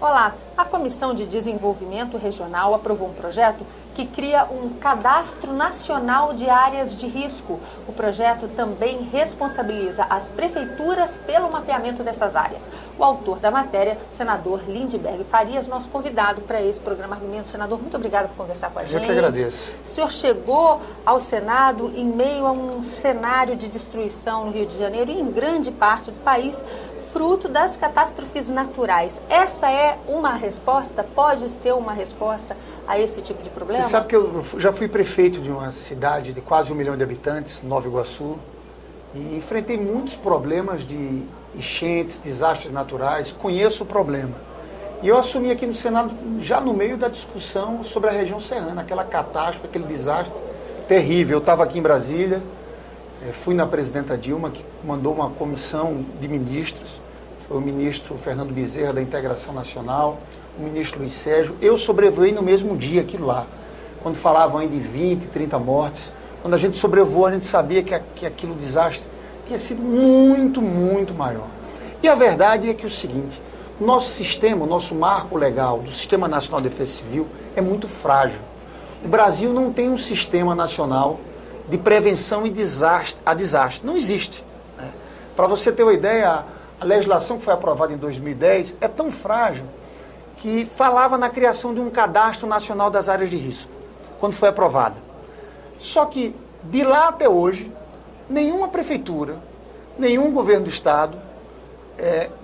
Olá, a Comissão de Desenvolvimento Regional aprovou um projeto que cria um cadastro nacional de áreas de risco. O projeto também responsabiliza as prefeituras pelo mapeamento dessas áreas. O autor da matéria, senador Lindbergh Farias, nosso convidado para esse programa Argumento. Senador, muito obrigado por conversar com a gente. Eu que agradeço. O senhor chegou ao Senado em meio a um cenário de destruição no Rio de Janeiro e em grande parte do país, fruto das catástrofes naturais. Essa é uma resposta? Pode ser uma resposta a esse tipo de problema? Você sabe que eu já fui prefeito de uma cidade de quase 1 milhão de habitantes, Nova Iguaçu, e enfrentei muitos problemas de enchentes, desastres naturais, conheço o problema. E eu assumi aqui no Senado, já no meio da discussão sobre a região serrana, aquela catástrofe, aquele desastre terrível. Eu estava aqui em Brasília, fui na presidenta Dilma, que mandou uma comissão de ministros, foi o ministro Fernando Bezerra, da Integração Nacional, o ministro Luiz Sérgio. Eu sobrevoei no mesmo dia aquilo lá, quando falavam aí de 20, 30 mortes. Quando a gente sobrevoou, a gente sabia que aquilo desastre tinha sido muito, muito maior. E a verdade é que é o seguinte, o nosso sistema, o nosso marco legal do Sistema Nacional de Defesa Civil é muito frágil. O Brasil não tem um sistema nacional de prevenção a desastre. Não existe. Né? Para você ter uma ideia, a legislação que foi aprovada em 2010 é tão frágil que falava na criação de um cadastro nacional das áreas de risco, quando foi aprovada. Só que, de lá até hoje, nenhuma prefeitura, nenhum governo do Estado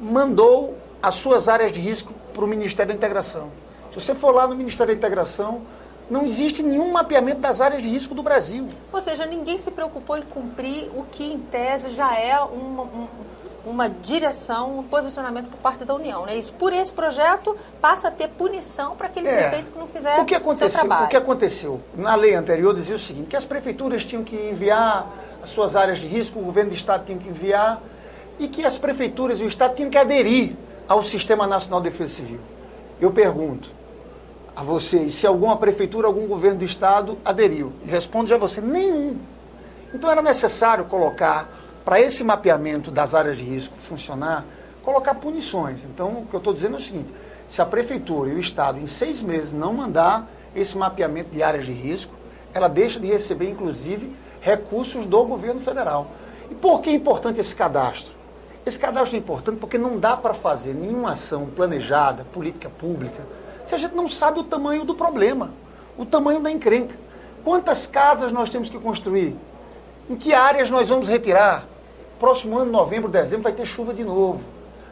mandou as suas áreas de risco para o Ministério da Integração. Se você for lá no Ministério da Integração, não existe nenhum mapeamento das áreas de risco do Brasil. Ou seja, ninguém se preocupou em cumprir o que, em tese, já é uma direção, um posicionamento por parte da União, né? Isso, por esse projeto, passa a ter punição para aquele prefeito que não fizer o seu trabalho. O que aconteceu? Na lei anterior dizia o seguinte, que as prefeituras tinham que enviar as suas áreas de risco, o governo do Estado tinha que enviar, e que as prefeituras e o Estado tinham que aderir ao Sistema Nacional de Defesa Civil. Eu pergunto a vocês, se alguma prefeitura, algum governo do Estado aderiu? E respondo já a você, nenhum. Então era necessário colocar, para esse mapeamento das áreas de risco funcionar, colocar punições. Então o que eu estou dizendo é o seguinte, se a prefeitura e o Estado em 6 meses não mandar esse mapeamento de áreas de risco, ela deixa de receber, inclusive, recursos do governo federal. E por que é importante esse cadastro? Esse cadastro é importante porque não dá para fazer nenhuma ação planejada, política pública, se a gente não sabe o tamanho do problema, o tamanho da encrenca. Quantas casas nós temos que construir? Em que áreas nós vamos retirar? Próximo ano, novembro, dezembro, vai ter chuva de novo,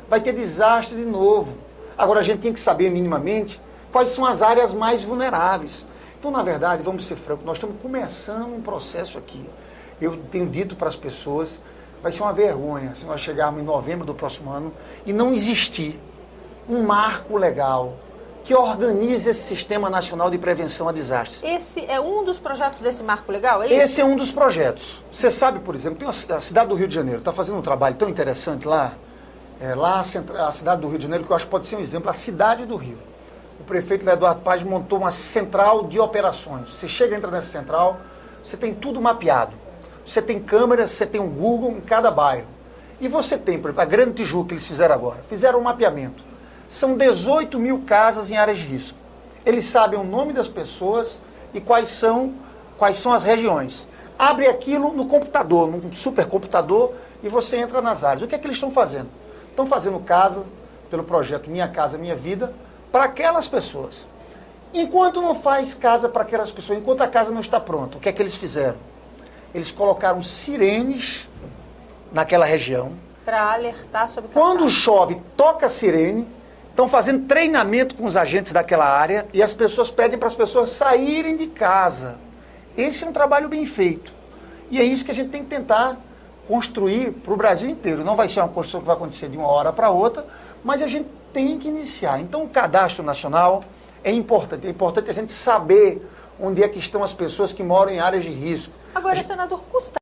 vai ter desastre de novo. Agora a gente tem que saber minimamente quais são as áreas mais vulneráveis. Então, na verdade, vamos ser francos, nós estamos começando um processo aqui. Eu tenho dito para as pessoas, vai ser uma vergonha se nós chegarmos em novembro do próximo ano e não existir um marco legal que organize esse Sistema Nacional de Prevenção a Desastres. Esse é um dos projetos desse marco legal, é isso? Esse é um dos projetos. Você sabe, por exemplo, tem a cidade do Rio de Janeiro, está fazendo um trabalho tão interessante lá. Lá a cidade do Rio de Janeiro, que eu acho que pode ser um exemplo, a cidade do Rio. O prefeito Eduardo Paes montou uma central de operações. Você chega e entra nessa central, você tem tudo mapeado. Você tem câmeras, você tem um Google em cada bairro. E você tem, por exemplo, a Grande Tijuca que eles fizeram agora. Fizeram um mapeamento. São 18 mil casas em áreas de risco. Eles sabem o nome das pessoas e quais são as regiões. Abre aquilo no computador, num supercomputador, e você entra nas áreas. O que é que eles estão fazendo? Estão fazendo casa, pelo projeto Minha Casa Minha Vida, para aquelas pessoas. Enquanto não faz casa para aquelas pessoas, enquanto a casa não está pronta, o que é que eles fizeram? Eles colocaram sirenes naquela região. Para alertar sobre... Quando chove, toca a sirene. Estão fazendo treinamento com os agentes daquela área e as pessoas pedem para as pessoas saírem de casa. Esse é um trabalho bem feito. E é isso que a gente tem que tentar construir para o Brasil inteiro. Não vai ser uma construção que vai acontecer de uma hora para outra, mas a gente tem que iniciar. Então o cadastro nacional é importante. É importante a gente saber onde é que estão as pessoas que moram em áreas de risco. Agora, senador, custa